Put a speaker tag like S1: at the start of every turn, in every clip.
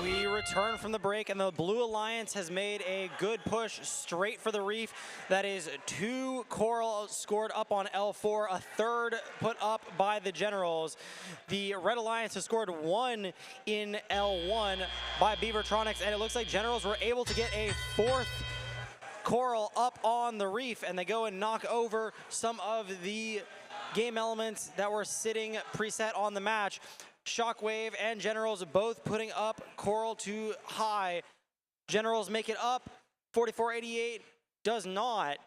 S1: We return from the break, and the Blue Alliance has made a good push straight for the reef. That is 2 coral scored up on L4, a 3rd put up by the Generals. The Red Alliance has scored 1 in L1 by Beavertronics, and it looks like Generals were able to get a 4th coral up on the reef, and they go and knock over some of the game elements that were sitting preset on the match. Shockwave and Generals both putting up coral to high. Generals make it up. 4488 does not.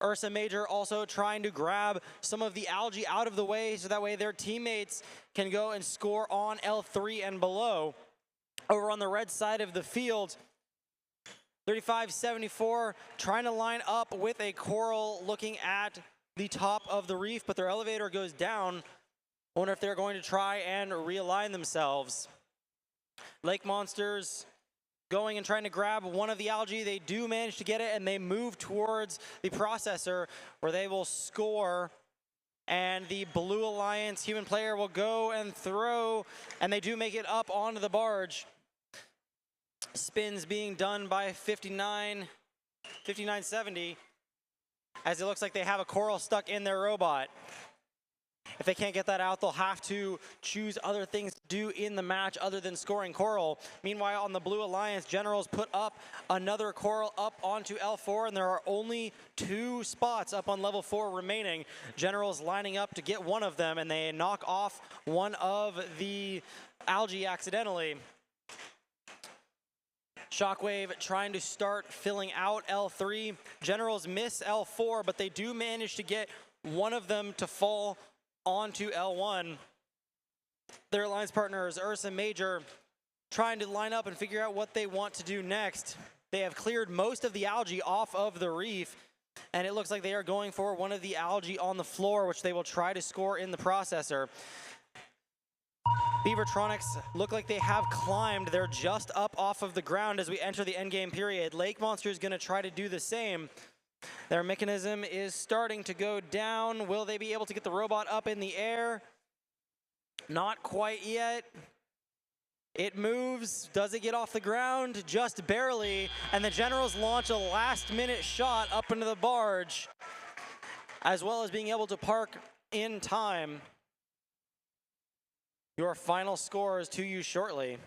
S1: Ursa Major also trying to grab some of the algae out of the way so that way their teammates can go and score on L3 and below. Over on the red side of the field, 3574 trying to line up with a coral looking at the top of the reef, but their elevator goes down. I wonder if they're going to try and realign themselves. Lake Monsters going and trying to grab one of the algae. They do manage to get it, and they move towards the processor where they will score. And the Blue Alliance human player will go and throw, and they do make it up onto the barge. Spins being done by 5970, as it looks like they have a coral stuck in their robot. If they can't get that out, they'll have to choose other things to do in the match other than scoring coral. Meanwhile, on the Blue Alliance, Generals put up another coral up onto L4, and there are only 2 spots up on level 4 remaining. Generals lining up to get one of them, and they knock off one of the algae accidentally. Shockwave trying to start filling out L3. Generals miss L4, but they do manage to get one of them to fall onto L1. Their alliance partners, Ursa Major, trying to line up and figure out what they want to do next. They have cleared most of the algae off of the reef, and it looks like they are going for one of the algae on the floor, which they will try to score in the processor. Beavertronics look like they have climbed. They're just up off of the ground as we enter the endgame period. Lake Monster is going to try to do the same. Their mechanism is starting to go down. Will they be able to get the robot up in the air? Not quite yet. It moves. Does it get off the ground? Just barely. And the Generals launch a last-minute shot up into the barge, as well as being able to park in time. Your final scores to you shortly.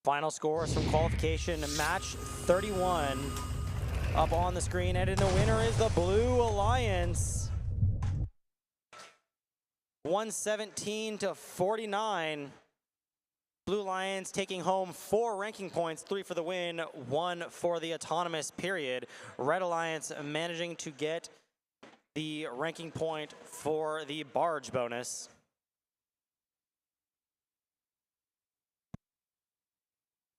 S1: Final scores from qualification, match 31 up on the screen, and the winner is the Blue Alliance. 117 to 49. Blue Lions taking home 4 ranking points, 3 for the win, 1 for the autonomous period. Red Alliance managing to get the ranking point for the barge bonus.